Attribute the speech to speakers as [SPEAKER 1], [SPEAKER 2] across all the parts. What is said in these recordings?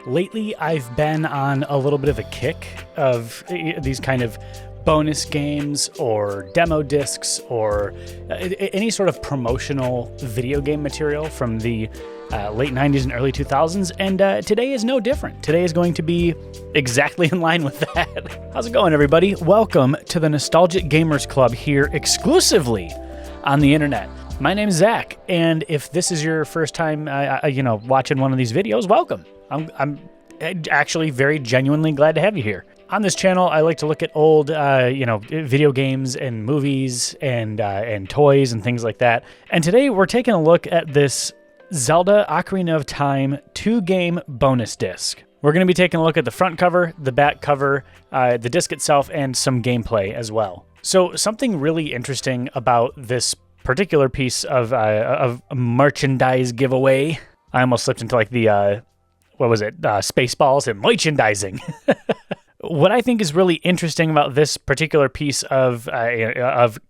[SPEAKER 1] Lately, I've been on a little bit of a kick of these kind of bonus games or demo discs or any sort of promotional video game material from the late 90s and early 2000s, and today is no different. Today is going to be exactly in line with that. How's it going, everybody? Welcome to the Nostalgic Gamers Club here exclusively on the internet. My name is Zach, and if this is your first time watching one of these videos, welcome. I'm actually very genuinely glad to have you here. On this channel, I like to look at old, video games and movies and toys and things like that. And today we're taking a look at this Zelda Ocarina of Time 2-game bonus disc. We're going to be taking a look at the front cover, the back cover, the disc itself, and some gameplay as well. So something really interesting about this particular piece of merchandise giveaway. I almost slipped into like the Spaceballs and merchandising. What I think is really interesting about this particular piece of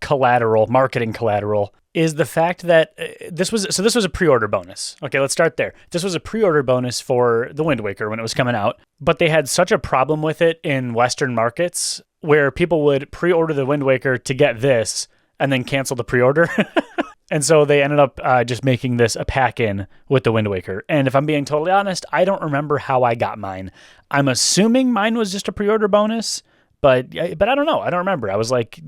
[SPEAKER 1] collateral, marketing collateral, is the fact that this was a pre-order bonus. Okay, let's start there. This was a pre-order bonus for the Wind Waker when it was coming out, but they had such a problem with it in Western markets where people would pre-order the Wind Waker to get this and then cancel the pre-order. And so they ended up just making this a pack-in with the Wind Waker. And if I'm being totally honest, I don't remember how I got mine. I'm assuming mine was just a pre-order bonus, but I don't know. I don't remember. I was like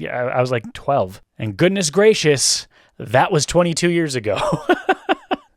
[SPEAKER 1] 12. And goodness gracious, that was 22 years ago.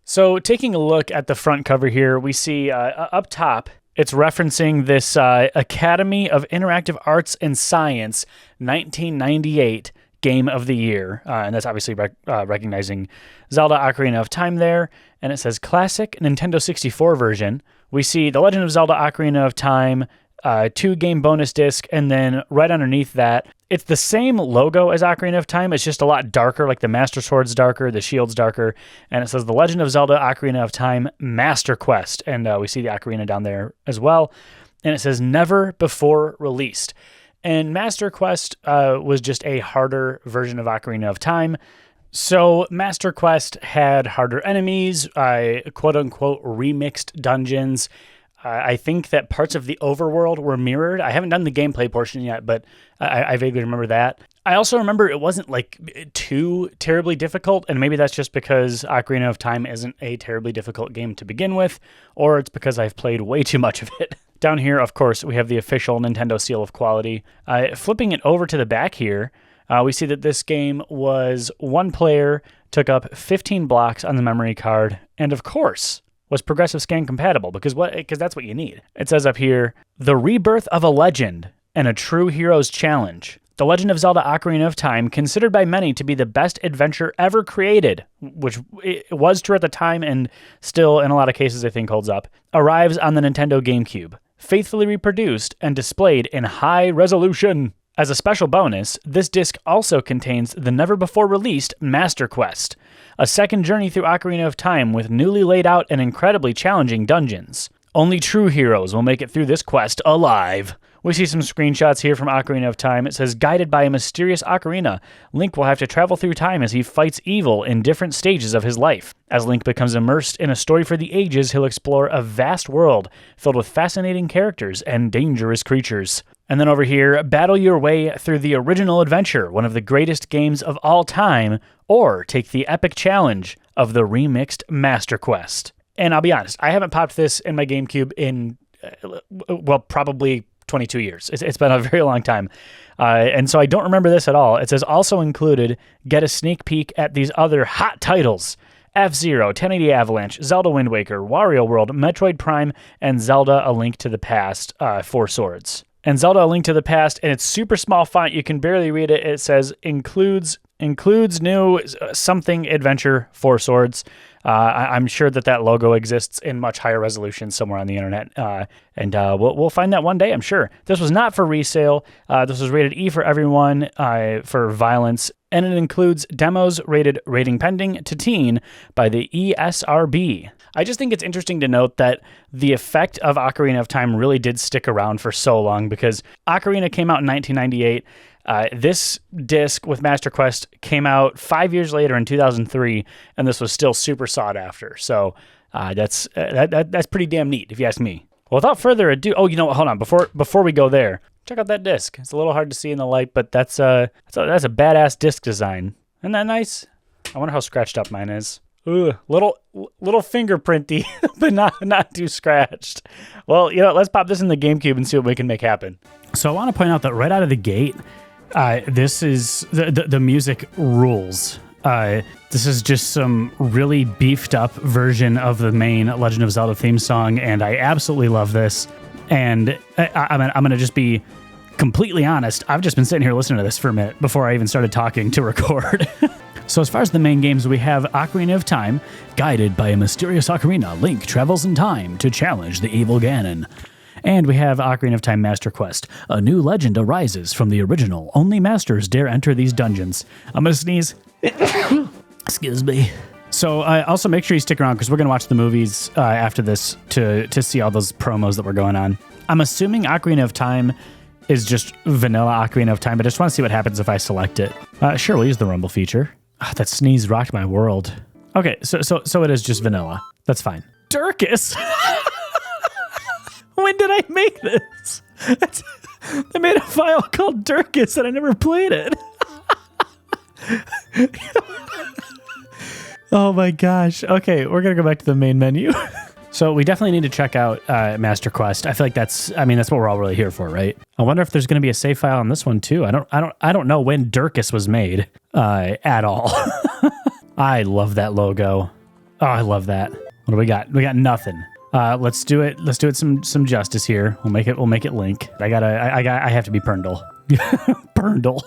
[SPEAKER 1] So taking a look at the front cover here, we see up top, it's referencing this Academy of Interactive Arts and Science 1998 Game of the Year, and that's obviously recognizing Zelda Ocarina of Time there, and it says Classic Nintendo 64 version. We see The Legend of Zelda Ocarina of Time 2-game bonus disc, and then right underneath that, it's the same logo as Ocarina of Time, it's just a lot darker, like the Master Sword's darker, the shield's darker, and it says The Legend of Zelda Ocarina of Time Master Quest, and we see the ocarina down there as well, and it says Never Before Released. And Master Quest was just a harder version of Ocarina of Time. So Master Quest had harder enemies, quote-unquote remixed dungeons. I think that parts of the overworld were mirrored. I haven't done the gameplay portion yet, but I vaguely remember that. I also remember it wasn't like too terribly difficult, and maybe that's just because Ocarina of Time isn't a terribly difficult game to begin with, or it's because I've played way too much of it. Down here, of course, we have the official Nintendo seal of quality. Flipping it over to the back here, we see that this game was one player, took up 15 blocks on the memory card, and of course, was progressive scan compatible, because that's what you need. It says up here, The Rebirth of a Legend and a True Hero's Challenge. The Legend of Zelda Ocarina of Time, considered by many to be the best adventure ever created, which it was true at the time and still in a lot of cases I think holds up, arrives on the Nintendo Gamecube, faithfully reproduced and displayed in high resolution. As a special bonus, this disc also contains the never-before-released Master Quest, a second journey through Ocarina of Time with newly laid out and incredibly challenging dungeons. Only true heroes will make it through this quest alive. We see some screenshots here from Ocarina of Time. It says, guided by a mysterious ocarina, Link will have to travel through time as he fights evil in different stages of his life. As Link becomes immersed in a story for the ages, he'll explore a vast world filled with fascinating characters and dangerous creatures. And then over here, battle your way through the original adventure, one of the greatest games of all time, or take the epic challenge of the remixed Master Quest. And I'll be honest, I haven't popped this in my GameCube in, probably 22 years. It's been a very long time. And so I don't remember this at all. It says also included, get a sneak peek at these other hot titles. F-Zero, 1080 Avalanche, Zelda Wind Waker, Wario World, Metroid Prime, and Zelda A Link to the Past, 4 Swords. And Zelda A Link to the Past, and it's super small font, you can barely read it. It says includes new something adventure 4 Swords. I'm sure that logo exists in much higher resolution somewhere on the internet, and we'll find that one day, I'm sure. This was not for resale. This was rated E for everyone for violence, and it includes demos rated rating pending to teen by the ESRB. I just think it's interesting to note that the effect of Ocarina of Time really did stick around for so long, because Ocarina came out in 1998. This disc with Master Quest came out 5 years later in 2003, and this was still super sought after. So that's pretty damn neat, if you ask me. without further ado, oh, you know what? Hold on. Before we go there, check out that disc. It's a little hard to see in the light, but that's a badass disc design. Isn't that nice? I wonder how scratched up mine is. Ugh, little fingerprinty, but not too scratched. Well, you know, let's pop this in the GameCube and see what we can make happen. So I want to point out that right out of the gate, this is the music rules. This is just some really beefed up version of the main Legend of Zelda theme song, and I absolutely love this. And I'm gonna just be completely honest. I've just been sitting here listening to this for a minute before I even started talking to record. So as far as the main games, we have Ocarina of Time. Guided by a mysterious ocarina, Link travels in time to challenge the evil Ganon. And we have Ocarina of Time Master Quest. A new legend arises from the original. Only masters dare enter these dungeons. I'm gonna sneeze. Excuse me. So also make sure you stick around because we're gonna watch the movies after this to see all those promos that were going on. I'm assuming Ocarina of Time is just vanilla Ocarina of Time, but I just want to see what happens if I select it. Sure, we'll use the rumble feature. Oh, that sneeze rocked my world. Okay, so it is just vanilla. That's fine. Durkus. When did I make this? I made a file called Durkus and I never played it. Oh my gosh. Okay, we're gonna go back to the main menu. So we definitely need to check out Master Quest. I feel like that's what we're all really here for, right? I wonder if there's going to be a save file on this one too. I don't know when Durkus was made at all. I love that logo. Oh, I love that. What do we got? We got nothing. Let's do it. Let's do it some justice here. We'll make it Link. I have to be Perndle. Perndle.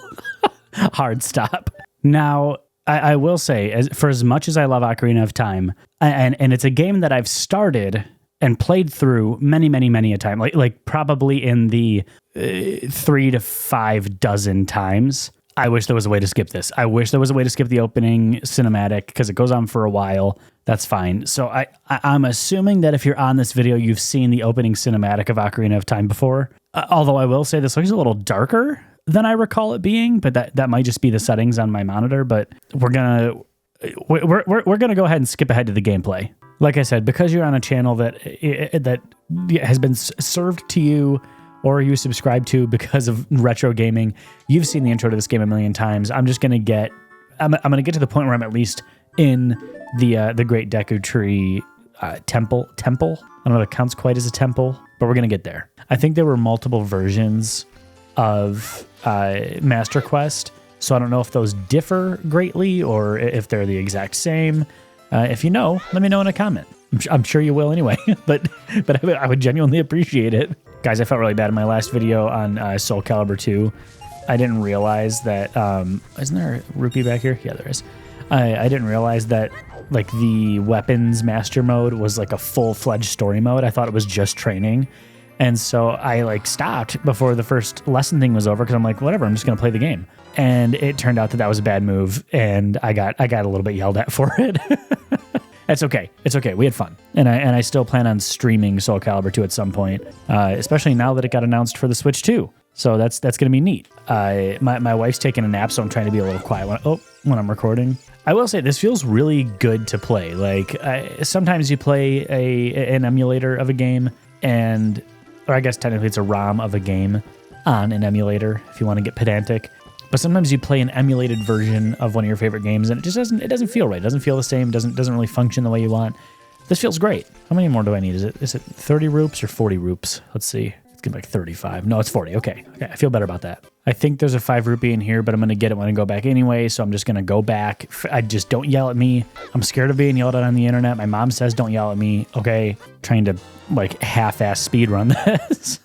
[SPEAKER 1] Hard stop. Now, I will say, for as much as I love Ocarina of Time, and it's a game that I've started and played through many a time, like probably in the 3 to 5 dozen times. I wish there was a way to skip this. I wish there was a way to skip the opening cinematic because it goes on for a while. That's fine. So I'm assuming that if you're on this video, you've seen the opening cinematic of Ocarina of Time before. Although I will say this looks a little darker than I recall it being, but that might just be the settings on my monitor. But we're gonna go ahead and skip ahead to the gameplay. Like I said, because you're on a channel that has been served to you or you subscribe to because of retro gaming, you've seen the intro to this game a million times. I'm gonna get to the point where I'm at least in the Great Deku Tree temple. I don't know if it counts quite as a temple, but we're gonna get there. I think there were multiple versions of Master Quest, so I don't know if those differ greatly or if they're the exact same. If you know, let me know in a comment. I'm sure you will anyway, but I would genuinely appreciate it. Guys, I felt really bad in my last video on Soul Calibur 2. I didn't realize that, isn't there a rupee back here? Yeah, there is. I didn't realize that like the weapons master mode was like a full-fledged story mode. I thought it was just training. And so I like stopped before the first lesson thing was over because I'm like, whatever, I'm just going to play the game. And it turned out that was a bad move, and I got a little bit yelled at for it. It's okay. It's okay. We had fun. And I still plan on streaming Soul Calibur 2 at some point, especially now that it got announced for the Switch 2. So that's going to be neat. My wife's taking a nap, so I'm trying to be a little quiet when I'm recording. I will say this feels really good to play. Like sometimes you play an emulator of a game, or I guess technically it's a ROM of a game on an emulator if you want to get pedantic. But sometimes you play an emulated version of one of your favorite games and it just doesn't feel right. It doesn't feel the same. Doesn't really function the way you want. This feels great. How many more do I need? Is it 30 rupees or 40 rupees? Let's see. It's gonna be like 35. No, it's 40. Okay, I feel better about that. I think there's a 5 rupee in here, but I'm gonna get it when I go back anyway. So I'm just gonna go back. I just don't yell at me. I'm scared of being yelled at on the internet. My mom says don't yell at me. Okay, trying to like half-ass speed run this.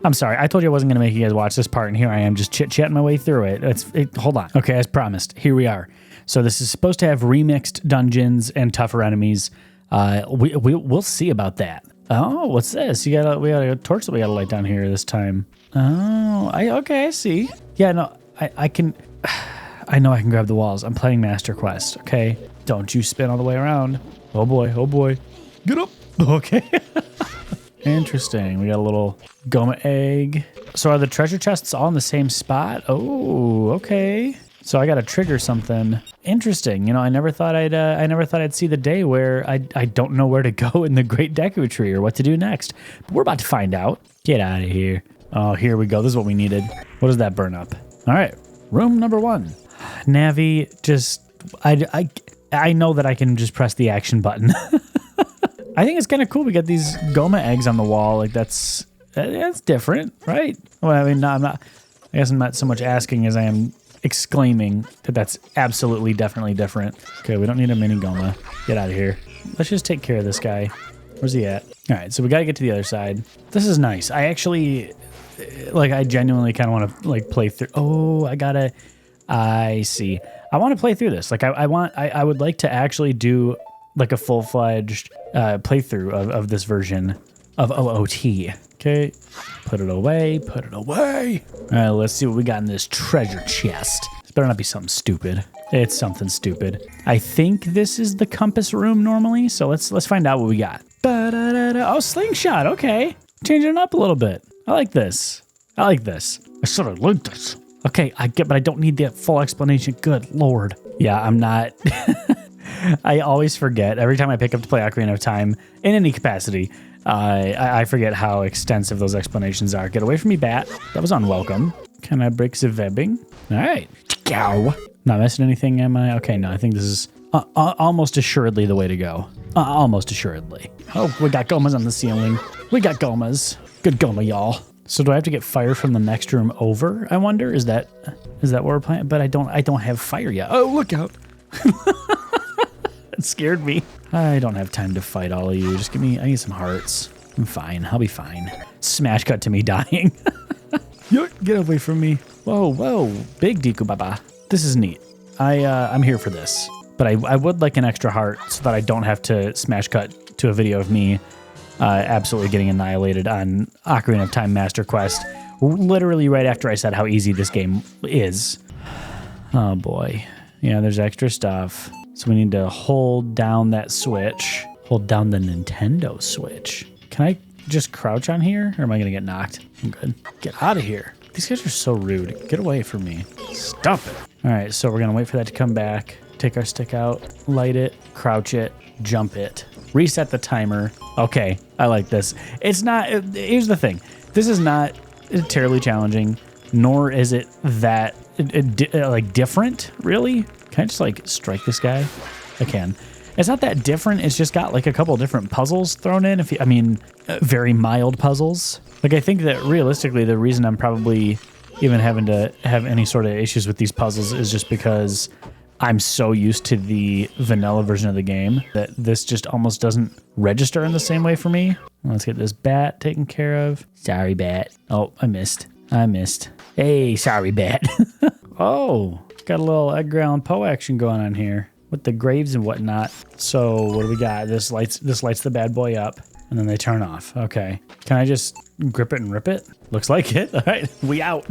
[SPEAKER 1] I'm sorry. I told you I wasn't going to make you guys watch this part, and here I am just chit-chatting my way through it. Hold on. Okay, as promised, here we are. So this is supposed to have remixed dungeons and tougher enemies. We'll see about that. Oh, what's this? We got a torch that we got to light down here this time. Oh, I see. Yeah, no, I can. I know I can grab the walls. I'm playing Master Quest. Okay, don't you spin all the way around. Oh boy. Get up. Okay. Interesting. We got a little Goma egg. So are the treasure chests all in the same spot? Oh, okay. So I got to trigger something interesting. You know, I never thought I'd see the day where I don't know where to go in the Great Deku Tree or what to do next. But we're about to find out. Get out of here. Oh, here we go. This is what we needed. What does that burn up? All right, room number 1. Navi, just I know that I can just press the action button. I think it's kind of cool. We got these Goma eggs on the wall. Like that's different, right? Well, I mean, no, I guess I'm not so much asking as I am exclaiming that that's absolutely, definitely different. Okay, we don't need a mini Goma. Get out of here. Let's just take care of this guy. Where's he at? All right, so we got to get to the other side. This is nice. I actually, like, I genuinely kind of want to, like, play through. Oh, I see. I want to play through this. Like, I would like to actually do, like, a full-fledged playthrough of this version of OOT. Okay, put it away, put it away. All right, let's see what we got in this treasure chest. This better not be something stupid. It's something stupid. I think this is the compass room normally, so let's find out what we got. Oh, slingshot, okay. Changing it up a little bit. I like this. I sort of like this. Okay, I get, but I don't need the full explanation. Good Lord. Yeah, I'm not. I always forget every time I pick up to play Ocarina of Time in any capacity. I forget how extensive those explanations are. Get away from me, bat. That was unwelcome. Can I break the webbing? All right. Gow. Not missing anything, am I? Okay, no, I think this is almost assuredly the way to go. Almost assuredly. Oh, we got Gomas on the ceiling. We got Gomas. Good Goma, y'all. So do I have to get fire from the next room over? I wonder. Is that what we're playing? But I don't have fire yet. Oh, look out. It scared me. I don't have time to fight all of you. Just I need some hearts. I'm fine. I'll be fine. Smash cut to me dying. Get away from me. Whoa. Big Deku Baba. This is neat. I'm here for this. But I would like an extra heart so that I don't have to smash cut to a video of me absolutely getting annihilated on Ocarina of Time Master Quest. Literally right after I said how easy this game is. Oh boy. Yeah, there's extra stuff. So we need to hold down that switch. Hold down the Nintendo Switch. Can I just crouch on here? Or am I going to get knocked? I'm good. Get out of here. These guys are so rude. Get away from me. Stop it. All right, so we're going to wait for that to come back. Take our stick out, light it, crouch it, jump it. Reset the timer. Okay, I like this. It's not... Here's the thing. This is not terribly challenging, nor is it that like different, really. Can I just like strike this guy? I can. It's not that different. It's just got like a couple different puzzles thrown in. Very mild puzzles. Like I think that realistically, the reason I'm probably even having to have any sort of issues with these puzzles is just because I'm so used to the vanilla version of the game that this just almost doesn't register in the same way for me. Let's get this bat taken care of. Sorry, bat. Oh, I missed. Hey, sorry, bat. Oh, got a little Edgar Allan Poe action going on here with the graves and whatnot. So what do we got? This lights the bad boy up and then they turn off. Okay. Can I just grip it and rip it? Looks like it. All right, we out.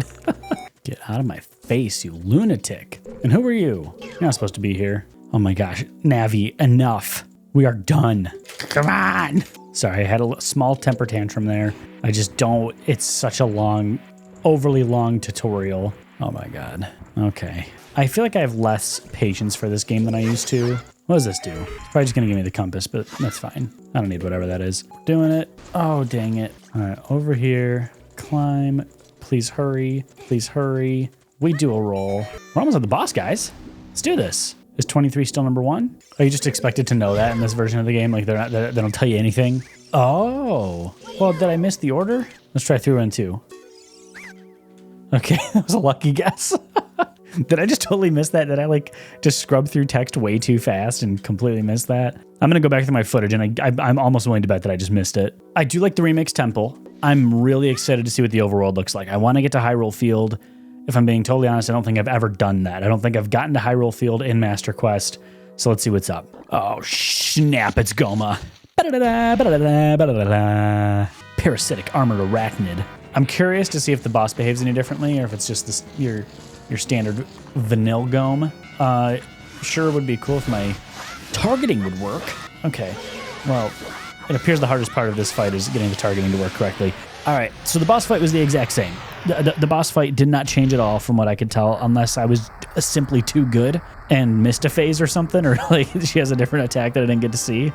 [SPEAKER 1] Get out of my face, you lunatic. And who are you? You're not supposed to be here. Oh my gosh, Navi, enough. We are done. Come on. Sorry, I had a small temper tantrum there. I just don't, it's such a long, overly long tutorial. Oh my God. Okay. I feel like I have less patience for this game than I used to. What does this do? It's probably just gonna give me the compass, but that's fine. I don't need whatever that is. Doing it. Oh, dang it. All right, over here, climb. Please hurry. Please hurry. We do a roll. We're almost at the boss, guys. Let's do this. Is 23 still number 1? Are you just expected to know that in this version of the game? Like they don't tell you anything? Oh. Well, did I miss the order? Let's try through and 2. Okay, that was a lucky guess. Did I just totally miss that? Did I like just scrub through text way too fast and completely miss that? I'm gonna go back through my footage and I'm almost willing to bet that I just missed it. I do like the remix temple. I'm really excited to see what the overworld looks like. I want to get to Hyrule Field. If I'm being totally honest, I don't think I've ever done that. I don't think I've gotten to Hyrule Field in Master Quest. So let's see what's up. Oh, snap, it's Goma. Parasitic armored arachnid. I'm curious to see if the boss behaves any differently or if it's just this, your standard vanilla Gome. Sure would be cool if my targeting would work. Okay, well, it appears the hardest part of this fight is getting the targeting to work correctly. All right, so the boss fight was the exact same. The boss fight did not change at all from what I could tell, unless I was simply too good and missed a phase or something, or like she has a different attack that I didn't get to see.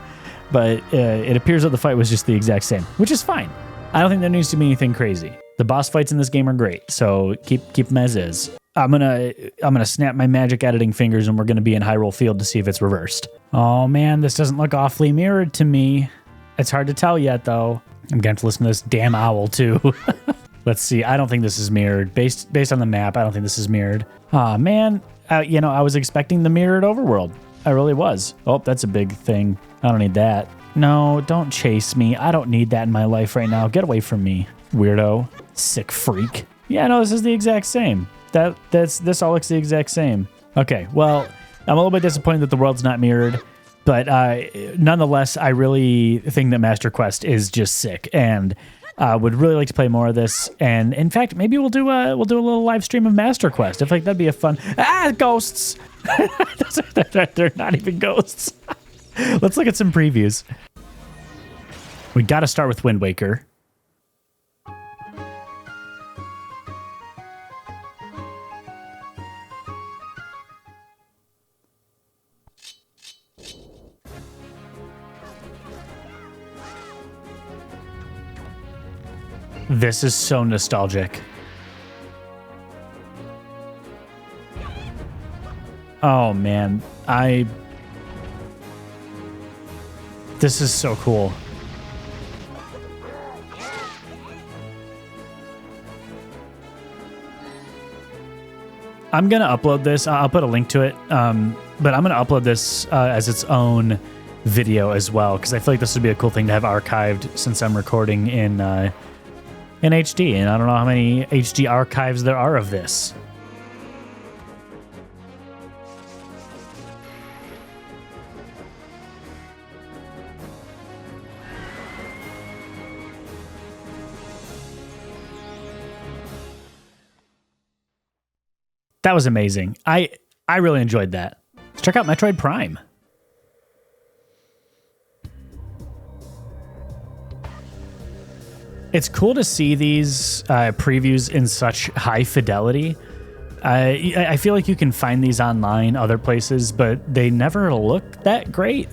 [SPEAKER 1] But it appears that the fight was just the exact same, which is fine. I don't think there needs to be anything crazy. The boss fights in this game are great, so keep them as is. I'm gonna snap my magic editing fingers, and we're gonna be in Hyrule Field to see if it's reversed. Oh man, this doesn't look awfully mirrored to me. It's hard to tell yet, though. I'm going to have to listen to this damn owl, too. Let's see. I don't think this is mirrored. Based on the map, I don't think this is mirrored. Aw, man. I was expecting the mirrored overworld. I really was. Oh, that's a big thing. I don't need that. No, don't chase me. I don't need that in my life right now. Get away from me, weirdo. Sick freak. Yeah, no, this is the exact same. This all looks the exact same. Okay, well, I'm a little bit disappointed that the world's not mirrored. But nonetheless, I really think that Master Quest is just sick, and would really like to play more of this. And in fact, maybe we'll do a little live stream of Master Quest. I feel like that'd be a fun. Ghosts! They're not even ghosts. Let's look at some previews. We got to start with Wind Waker. This is so nostalgic. Oh man, this is so cool. I'm gonna upload this. I'll put a link to it, but I'm gonna upload this as its own video as well, because I feel like this would be a cool thing to have archived, since I'm recording in HD, and I don't know how many HD archives there are of this. That was amazing. I really enjoyed that. Let's check out Metroid Prime. It's cool to see these previews in such high fidelity. I feel like you can find these online, other places, but they never look that great.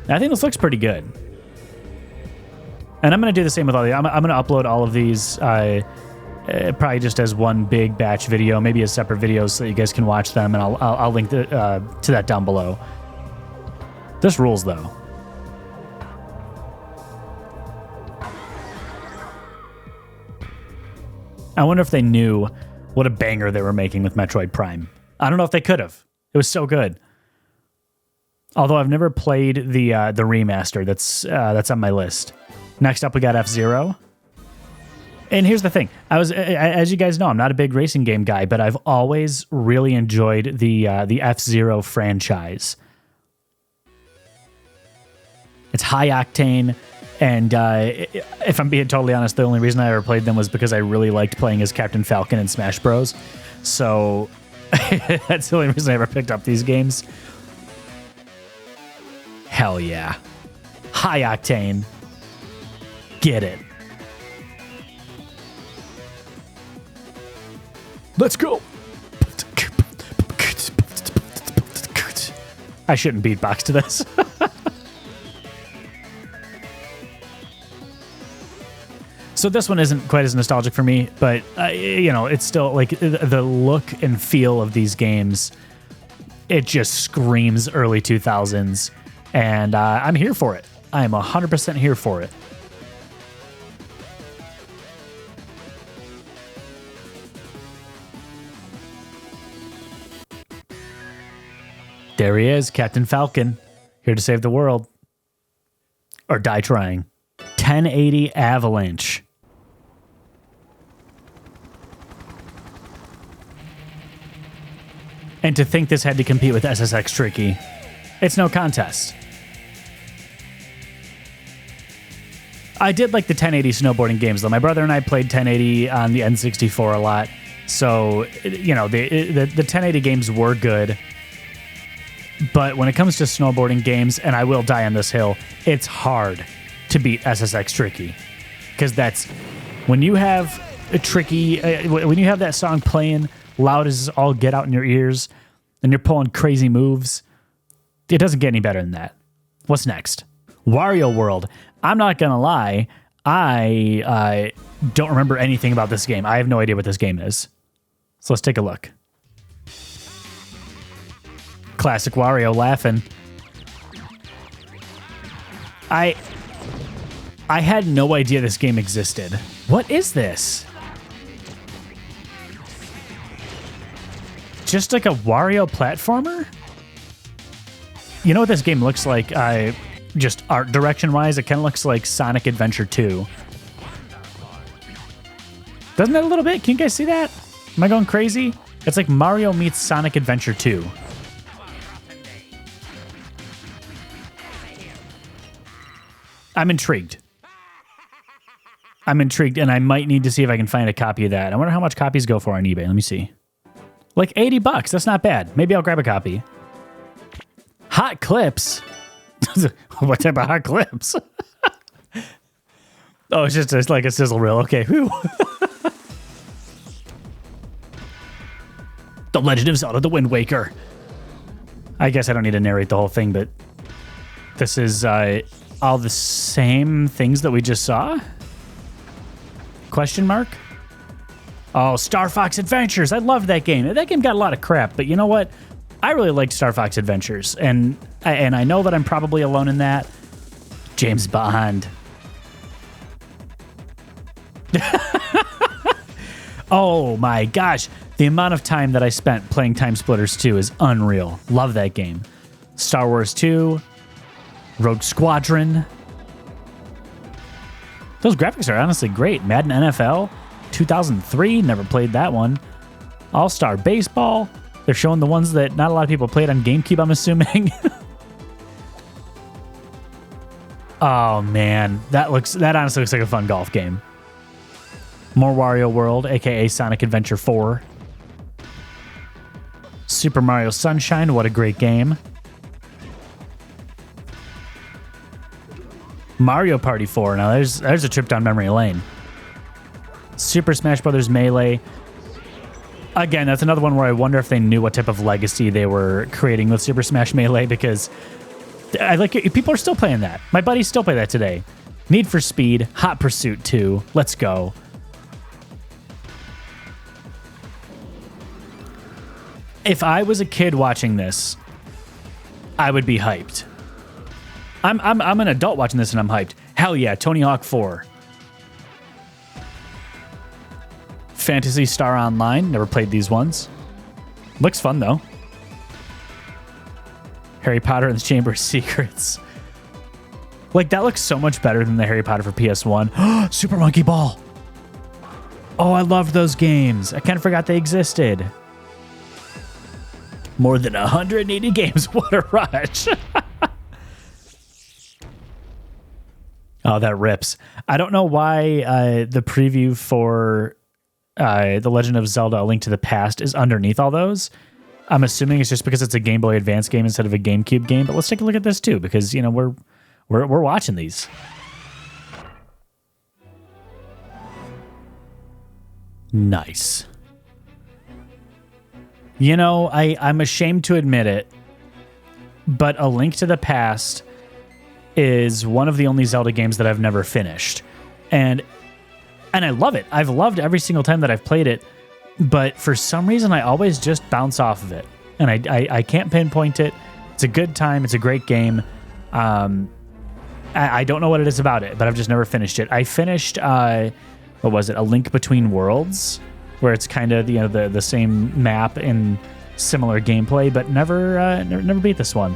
[SPEAKER 1] I think this looks pretty good. And I'm going to do the same with all these. I'm going to upload all of these probably just as one big batch video, maybe as separate videos so that you guys can watch them, and I'll link to that down below. This rules, though. I wonder if they knew what a banger they were making with Metroid Prime. I don't know if they could have. It was so good. Although I've never played the remaster that's on my list. Next up, we got F-Zero. And here's the thing. As you guys know, I'm not a big racing game guy, but I've always really enjoyed the F-Zero franchise. It's high octane. And if I'm being totally honest, the only reason I ever played them was because I really liked playing as Captain Falcon in Smash Bros. So that's the only reason I ever picked up these games. Hell yeah. High octane. Get it. Let's go. I shouldn't beatbox to this. So this one isn't quite as nostalgic for me, but it's still like the look and feel of these games. It just screams early 2000s, and I'm here for it. I am 100% here for it. There he is, Captain Falcon, here to save the world. Or die trying. 1080 Avalanche. And to think this had to compete with SSX Tricky. It's no contest. I did like the 1080 snowboarding games, though. My brother and I played 1080 on the N64 a lot. So, the 1080 games were good. But when it comes to snowboarding games, and I will die on this hill, it's hard to beat SSX Tricky. Because that's... When you have tricky. When you have that song playing loud as all get out in your ears and you're pulling crazy moves, it doesn't get any better than that. What's next? Wario World. I'm not going to lie. I don't remember anything about this game. I have no idea what this game is. So let's take a look. Classic Wario laughing. I had no idea this game existed. What is this? Just like a Wario platformer? You know what this game looks like? Just art direction-wise, it kind of looks like Sonic Adventure 2. Doesn't it a little bit? Can you guys see that? Am I going crazy? It's like Mario meets Sonic Adventure 2. I'm intrigued. And I might need to see if I can find a copy of that. I wonder how much copies go for on eBay. Let me see. Like $80. That's not bad. Maybe I'll grab a copy. Hot clips. What type of hot clips? Oh, it's just like a sizzle reel. Okay. Whew. The Legend of Zelda: The Wind Waker. I guess I don't need to narrate the whole thing, but this is all the same things that we just saw? Question mark? Oh, Star Fox Adventures. I loved that game. That game got a lot of crap, but you know what? I really liked Star Fox Adventures, and I know that I'm probably alone in that. James Bond. Oh my gosh. The amount of time that I spent playing Time Splitters 2 is unreal. Love that game. Star Wars 2. Rogue Squadron. Those graphics are honestly great. Madden NFL 2003. Never played that one. All-Star Baseball. They're showing the ones that not a lot of people played on GameCube, I'm assuming. Oh, man. That honestly looks like a fun golf game. More Wario World, a.k.a. Sonic Adventure 4. Super Mario Sunshine. What a great game. Mario Party 4. Now, there's a trip down memory lane. Super Smash Bros. Melee. Again, that's another one where I wonder if they knew what type of legacy they were creating with Super Smash Melee, because people are still playing that. My buddies still play that today. Need for Speed, Hot Pursuit 2. Let's go. If I was a kid watching this, I would be hyped. I'm an adult watching this and I'm hyped. Hell yeah, Tony Hawk 4. Phantasy Star Online. Never played these ones. Looks fun, though. Harry Potter and the Chamber of Secrets. Like, that looks so much better than the Harry Potter for PS1. Super Monkey Ball. Oh, I loved those games. I kind of forgot they existed. More than 180 games. What a rush. Oh, that rips. I don't know why the preview for The Legend of Zelda: A Link to the Past is underneath all those. I'm assuming it's just because it's a Game Boy Advance game instead of a GameCube game. But let's take a look at this too, because you know we're watching these. Nice. You know, I'm ashamed to admit it, but A Link to the Past is one of the only Zelda games that I've never finished. And I love it. I've loved every single time that I've played it, but for some reason I always just bounce off of it. And I can't pinpoint it. It's a good time. It's a great game. I don't know what it is about it, but I've just never finished it. I finished, what was it? A Link Between Worlds, where it's kind of the same map and similar gameplay, but never beat this one.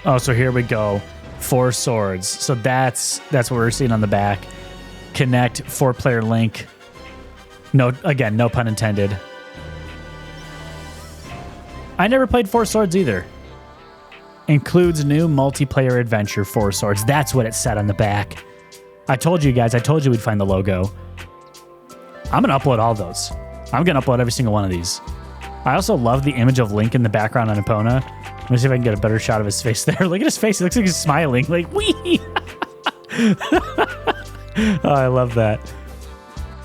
[SPEAKER 1] Oh, so here we go. 4 swords. So that's what we're seeing on the back. Connect, 4-player Link. No, again, no pun intended. I never played 4 swords either. Includes new multiplayer adventure, 4 swords. That's what it said on the back. I told you guys, we'd find the logo. I'm going to upload all those. I'm going to upload every single one of these. I also love the image of Link in the background on Epona. Let me see if I can get a better shot of his face there. Look at his face. It looks like he's smiling. Like, wee! Oh, I love that.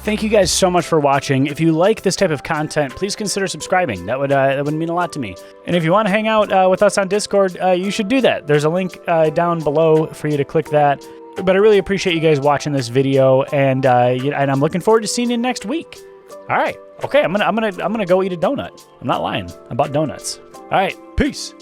[SPEAKER 1] Thank you guys so much for watching. If you like this type of content, please consider subscribing. That would mean a lot to me. And if you want to hang out with us on Discord, you should do that. There's a link down below for you to click that. But I really appreciate you guys watching this video, and I'm looking forward to seeing you next week. All right. Okay, I'm gonna go eat a donut. I'm not lying. I bought donuts. All right. Peace.